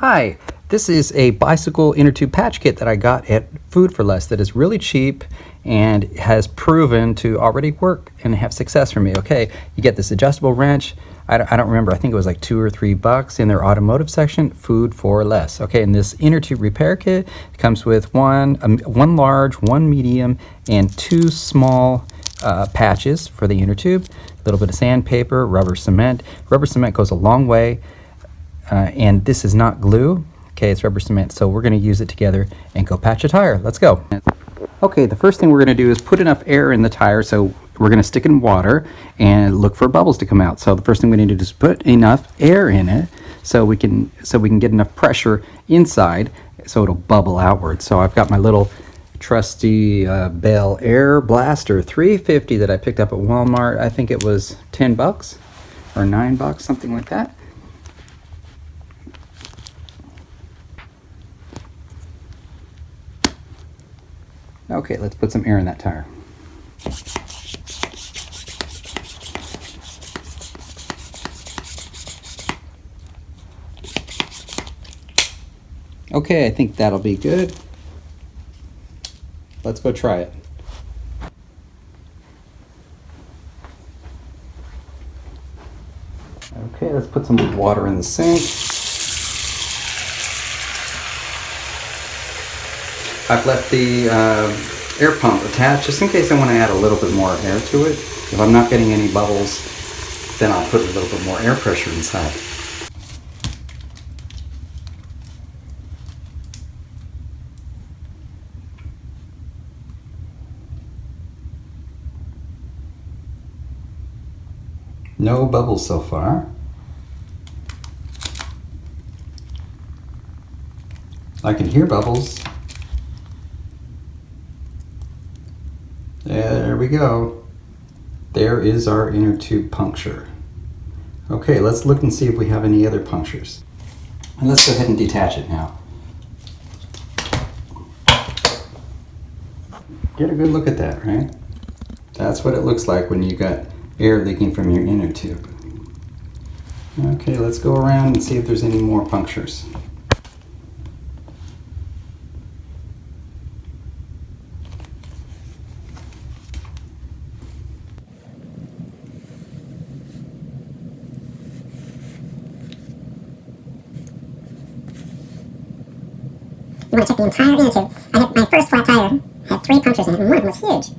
Hi, this is a bicycle inner tube patch kit that I got at Food 4 Less that is really cheap and has proven to already work and have success for me. Okay, you get this adjustable wrench. I don't remember, I think it was like $2 or $3 in their automotive section, Food 4 Less. Okay, and this inner tube repair kit comes with one large, one medium, and two small patches for the inner tube, a little bit of sandpaper, rubber cement. Rubber cement goes a long way. And this is not glue, okay, it's rubber cement, so we're going to use it together and go patch a tire. Let's go. Okay, the first thing we're going to do is put enough air in the tire, so we're going to stick in water and look for bubbles to come out. So the first thing we need to do is put enough air in it so we can get enough pressure inside so it'll bubble outward. So I've got my little trusty Bell Air Blaster 350 that I picked up at Walmart. I think it was $10 or $9, something like that. Okay, let's put some air in that tire. Okay, I think that'll be good. Let's go try it. Okay, let's put some water in the sink. I've left the air pump attached just in case I want to add a little bit more air to it. If I'm not getting any bubbles, then I'll put a little bit more air pressure inside. No bubbles so far. I can hear bubbles. There we go. There is our inner tube puncture. Okay, let's look and see if we have any other punctures. And let's go ahead and detach it now. Get a good look at that, right? That's what it looks like when you got air leaking from your inner tube. Okay, let's go around and see if there's any more punctures. You want to check the entire inner tube. My first flat tire had 3 punctures in it, and one of them was huge.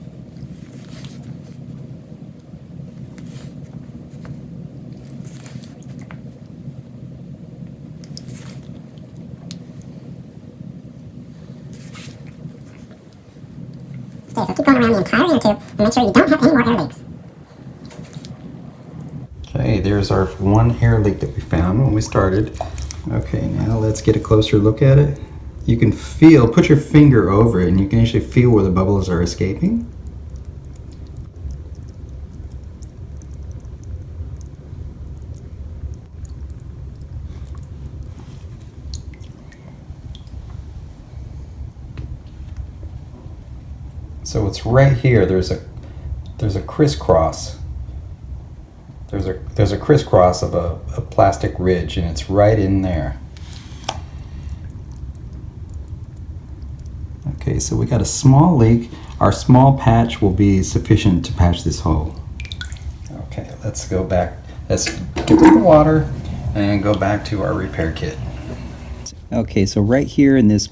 Okay, so keep going around the entire inner tube and make sure you don't have any more air leaks. Okay, there's our one air leak that we found when we started. Okay, now let's get a closer look at it. You can feel, put your finger over it and you can actually feel where the bubbles are escaping. So it's right here. There's a crisscross. There's a crisscross of a plastic ridge, and it's right in there. Okay, so we got a small leak. Our small patch will be sufficient to patch this hole. Okay, let's go back. Let's get rid of the water and go back to our repair kit. Okay, so right here in this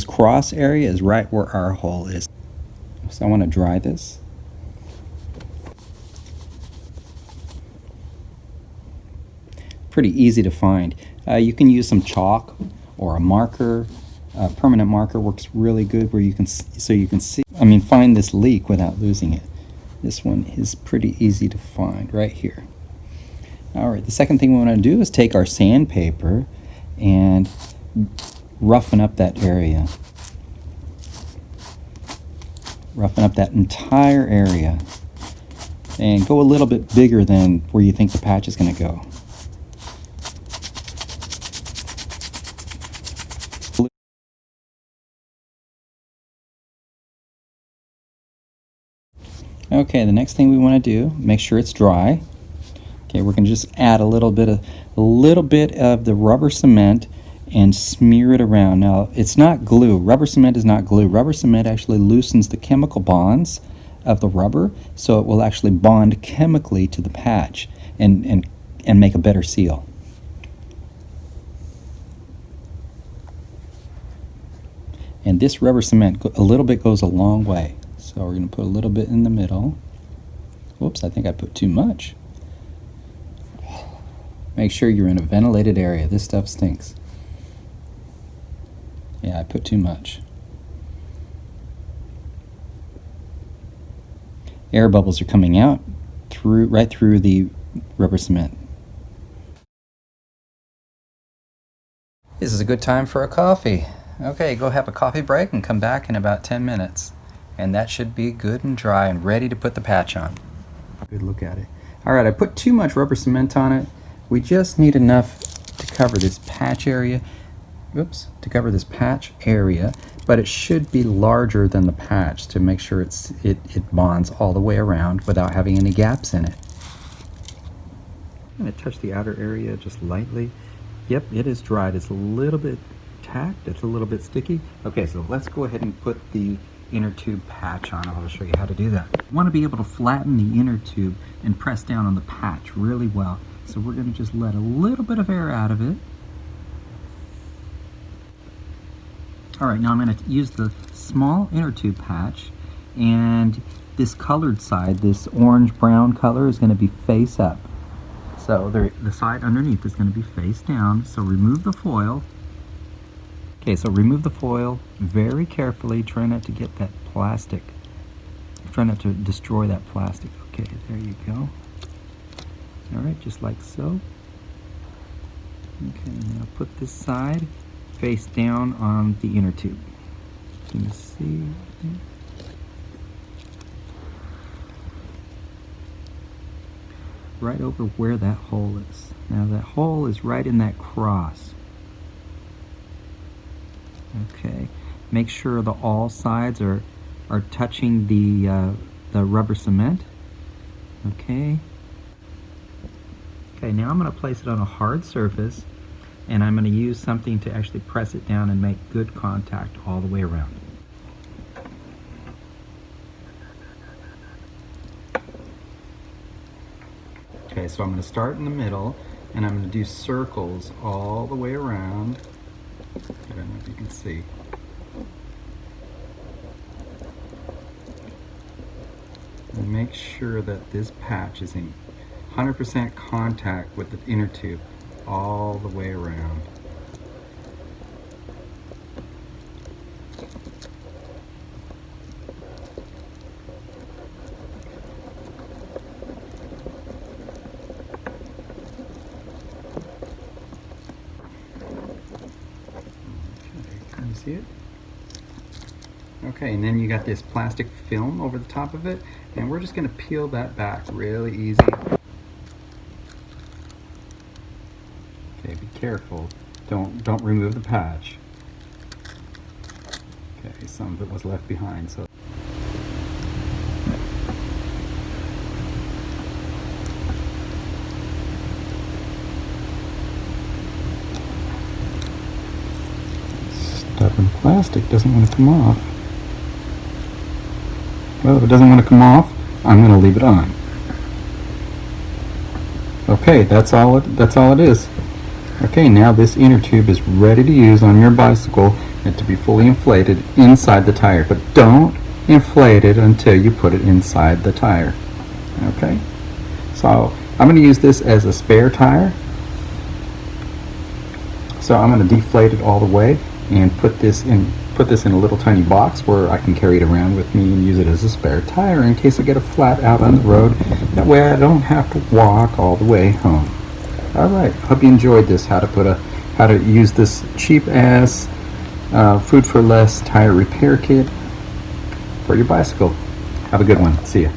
cross area is right where our hole is. So I want to dry this. Pretty easy to find. You can use some chalk or a marker. A permanent marker works really good where you can see, find this leak without losing it. This one is pretty easy to find right here. All right, the second thing we want to do is take our sandpaper and roughen up that area. Roughen up that entire area and go a little bit bigger than where you think the patch is going to go. Okay, the next thing we want to do, make sure it's dry. Okay, we're going to just add a little bit of the rubber cement and smear it around. Now, it's not glue. Rubber cement is not glue. Rubber cement actually loosens the chemical bonds of the rubber, so it will actually bond chemically to the patch and make a better seal. And this rubber cement, a little bit goes a long way. So we're going to put a little bit in the middle. Whoops, I think I put too much. Make sure you're in a ventilated area. This stuff stinks. Yeah, I put too much. Air bubbles are coming out right through the rubber cement. This is a good time for a coffee. Okay, go have a coffee break and come back in about 10 minutes. And that should be good and dry and ready to put the patch on. Good look at it. All right, I put too much rubber cement on it. We just need enough to cover this patch area. Oops, to cover this patch area, but it should be larger than the patch to make sure it bonds all the way around without having any gaps in it. I'm going to touch the outer area just lightly. Yep, it is dried. It's a little bit tacked. It's a little bit sticky. Okay, so let's go ahead and put the inner tube patch on. I'll show you how to do that. You want to be able to flatten the inner tube and press down on the patch really well. So we're going to just let a little bit of air out of it. All right, now I'm going to use the small inner tube patch, and this colored side, this orange-brown color, is going to be face up. So the side underneath is going to be face down. So remove the foil. Okay, so remove the foil very carefully. Try not to get that plastic. Try not to destroy that plastic. Okay, there you go. All right, just like so. Okay, now put this side face down on the inner tube. Can you see? Right over where that hole is. Now that hole is right in that cross. Okay, make sure all sides are touching the rubber cement. Okay. Okay, now I'm going to place it on a hard surface, and I'm going to use something to actually press it down and make good contact all the way around. Okay, so I'm going to start in the middle, and I'm going to do circles all the way around. I don't know if you can see. And make sure that this patch is in 100% contact with the inner tube all the way around. Okay, can you see it? Okay, and then you got this plastic film over the top of it, and we're just going to peel that back really easy. Okay, be careful. Don't remove the patch. Okay, some of it was left behind, so. Stubborn plastic doesn't want to come off. Well, if it doesn't want to come off, I'm going to leave it on. Okay, that's all it is. Okay, now this inner tube is ready to use on your bicycle and to be fully inflated inside the tire. But don't inflate it until you put it inside the tire. Okay? So I'm going to use this as a spare tire. So I'm going to deflate it all the way and put this in a little tiny box where I can carry it around with me and use it as a spare tire in case I get a flat out on the road. That way I don't have to walk all the way home. Alright, hope you enjoyed this, how to use this cheap ass food for less tire repair kit for your bicycle. Have a good one. See ya.